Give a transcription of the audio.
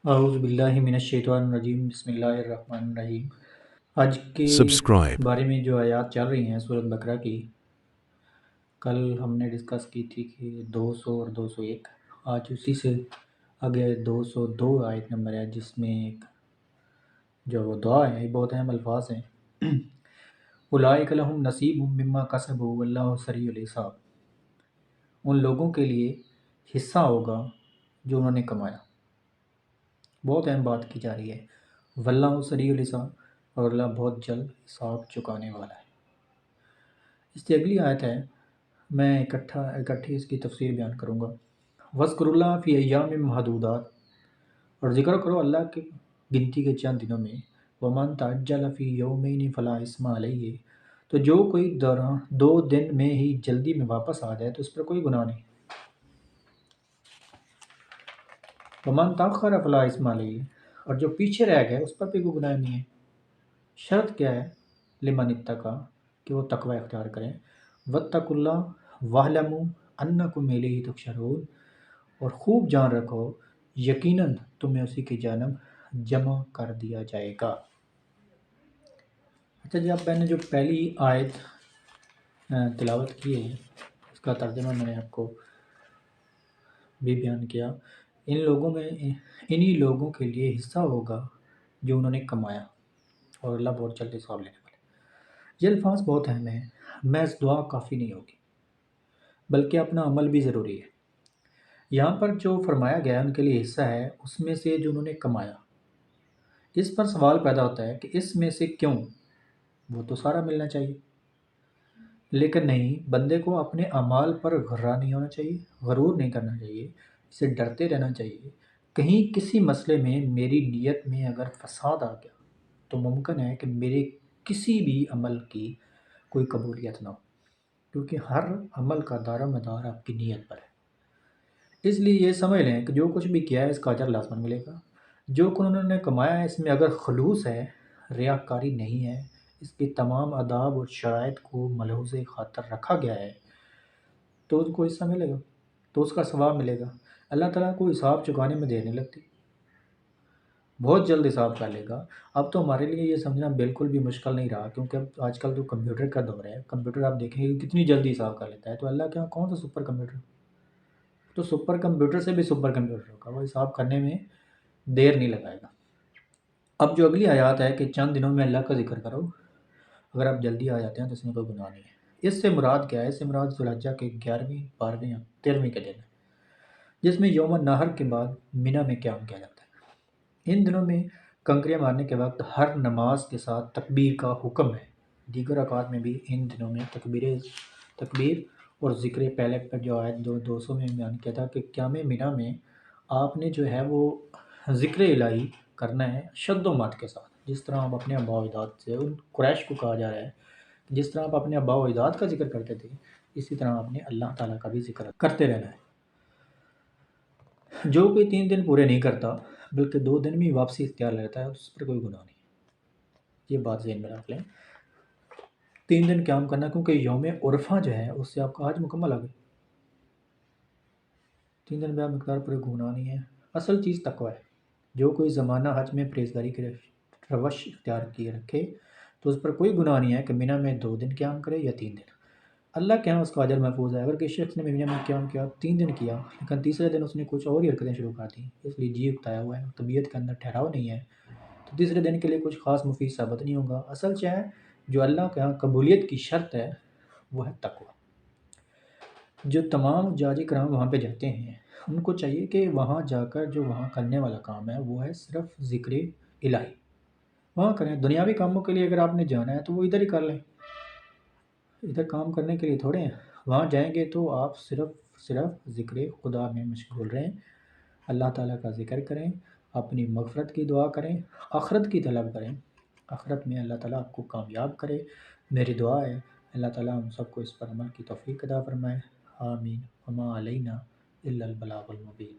اعوذ باللہ من الشیطان الرجیم، بسم اللہ الرحمن الرحیم۔ آج کے Subscribe. بارے میں جو آیات چل رہی ہیں سورۃ بقرہ کی، کل ہم نے ڈسکس کی تھی کہ 200 اور 201۔ آج اسی سے آگے 202 آیت نمبر ہے، جس میں ایک جو وہ دعا ہے، یہ بہت اہم الفاظ ہیں۔ اولئک لہم نصیب مما کسبوا واللہ سریع الحساب۔ ان لوگوں کے لیے حصہ ہوگا جو انہوں نے کمایا۔ بہت اہم بات کی جا رہی ہے، واللہ سریع الحساب، اور اللہ بہت جلد حساب چکانے والا ہے۔ اس سے اگلی آیت ہے، میں اکٹھی اس کی تفسیر بیان کروں گا۔ وَاذْكُرُوا اللَّهَ فِي أَيَّامٍ مَّعْدُودَاتٍ، اور ذکر کرو اللہ کے گنتی کے چند دنوں میں۔ وَمَن تَعَجَّلَ فِي يَوْمَيْنِ فَلَا إِثْمَ عَلَيْهِ، تو جو کوئی 2 دن میں ہی جلدی میں واپس آ جائے تو اس پر کوئی گناہ نہیں۔ وَمَن تَأَخَّرَ فَلَا إِثْمَ عَلَيْهِ، اور جو پیچھے رہ گئے اس پر بھی کوئی گناہ نہیں ہے۔ شرط کیا ہے؟ لمن اتقا، کہ وہ تقوی اختیار کریں۔ واتقوا اللہ واعلموا انکم الیہ تحشرون، اور خوب جان رکھو یقیناً تمہیں اسی کی جانب جمع کر دیا جائے گا۔ اچھا جی، اب میں نے جو پہلی آیت تلاوت کی ہے، اس کا ترجمہ میں نے آپ کو بھی بیان کیا۔ انہی لوگوں کے لیے حصہ ہوگا جو انہوں نے کمایا، اور اللہ بہت جلد حساب لینے والا ہے۔ یہ الفاظ بہت اہم ہیں، محض دعا کافی نہیں ہوگی، بلکہ اپنا عمل بھی ضروری ہے۔ یہاں پر جو فرمایا گیا ہے ان کے لیے حصہ ہے اس میں سے جو انہوں نے کمایا۔ اس پر سوال پیدا ہوتا ہے کہ اس میں سے کیوں؟ وہ تو سارا ملنا چاہیے، لیکن نہیں، بندے کو اپنے اعمال پر غرہ نہیں ہونا چاہیے، غرور نہیں کرنا چاہیے، اسے ڈرتے رہنا چاہیے۔ کہیں کسی مسئلے میں میری نیت میں اگر فساد آ گیا تو ممکن ہے کہ میرے کسی بھی عمل کی کوئی قبولیت نہ ہو، کیونکہ ہر عمل کا دار و مدار آپ کی نیت پر ہے۔ اس لیے یہ سمجھ لیں کہ جو کچھ بھی کیا ہے اس کا اجر لازماً ملے گا۔ جو کچھ انہوں نے کمایا ہے اس میں اگر خلوص ہے، ریاکاری نہیں ہے، اس کی تمام آداب اور شرائط کو ملحوظ خاطر رکھا گیا ہے، تو اس کو حصہ ملے گا، تو اس کا ثواب ملے گا۔ اللہ تعالیٰ کو حساب چکانے میں دیر نہیں لگتی، بہت جلد حساب کر لے گا۔ اب تو ہمارے لیے یہ سمجھنا بالکل بھی مشکل نہیں رہا، کیونکہ اب آج کل تو کمپیوٹر کا دور ہے۔ کمپیوٹر آپ دیکھیں گے کتنی جلدی حساب کر لیتا ہے، تو اللہ کے یہاں کون سا سپر کمپیوٹر؟ تو سپر کمپیوٹر سے بھی سپر کمپیوٹر ہوگا، وہ حساب کرنے میں دیر نہیں لگائے گا۔ اب جو اگلی آیات ہے کہ چند دنوں میں اللہ کا ذکر کرو، اگر آپ جلدی آ جاتے ہیں تو اس میں کوئی گناہ نہیں ہے۔ اس سے مراد کیا ہے؟ اس سے مراد ذو الحجہ کے 11ویں 12ویں یا 13ویں کے دن ہے، جس میں یوم النحر کے بعد منی میں قیام کیا جاتا ہے۔ ان دنوں میں کنکریاں مارنے کے وقت ہر نماز کے ساتھ تکبیر کا حکم ہے۔ دیگر اوقات میں بھی ان دنوں میں تکبیر اور ذکر پہلے پر جو آیت 200 میں بیان کیا تھا کہ قیام منی میں آپ نے جو ہے وہ ذکر الہی کرنا ہے شد و مت کے ساتھ، جس طرح آپ اپنے آباء و اجداد سے، ان قریش کو کہا جا رہا ہے جس طرح آپ اپنے آباء و اجداد کا ذکر کرتے تھے، اسی طرح آپ نے اللہ تعالیٰ کا بھی ذکر کرتے رہنا ہے۔ جو کوئی 3 دن پورے نہیں کرتا بلکہ 2 دن میں واپسی اختیار لیتا ہے اس پر کوئی گناہ نہیں۔ یہ بات ذہن میں رکھ لیں، 3 دن قیام کرنا، کیونکہ یوم عرفہ جو ہے اس سے آپ کا حج مکمل آ گیا۔ 3 دن میں مقدار پر گناہ نہیں ہے۔ اصل چیز تقوی ہے۔ جو کوئی زمانہ حج میں پرہیزگاری کے روش اختیار کیے رکھے تو اس پر کوئی گناہ نہیں ہے کہ منی میں 2 دن قیام کرے یا 3 دن۔ اللہ کے ہاں اس کا اجر محفوظ ہے۔ اگر کسی شخص نے منی میں قیام کیا، 3 دن کیا، لیکن تیسرے دن اس نے کچھ اور ہی حرکتیں شروع کر دیں، اس لیے جی اکتایا ہوا ہے، طبیعت کے اندر ٹھہراؤ نہیں ہے، تو تیسرے دن کے لیے کچھ خاص مفید ثابت نہیں ہوگا۔ اصل کیا ہے؟ جو اللہ کے ہاں قبولیت کی شرط ہے وہ ہے تقوی۔ جو تمام جاجی کرام وہاں پہ جاتے ہیں ان کو چاہیے کہ وہاں جا کر جو وہاں کرنے والا کام ہے وہ ہے صرف ذکر الہی، وہاں کریں۔ دنیاوی کاموں کے لیے اگر آپ نے جانا ہے تو وہ ادھر ہی کر لیں، ادھر کام کرنے کے لیے تھوڑے ہیں۔ وہاں جائیں گے تو آپ صرف ذکر خدا میں مشغول رہیں، اللہ تعالیٰ کا ذکر کریں، اپنی مغفرت کی دعا کریں، آخرت کی طلب کریں، آخرت میں اللہ تعالیٰ آپ کو کامیاب کرے۔ میری دعا ہے اللہ تعالیٰ ہم سب کو اس پر عمل کی توفیق عطا فرمائے، آمین۔ وما علینا الا البلاغ المبین۔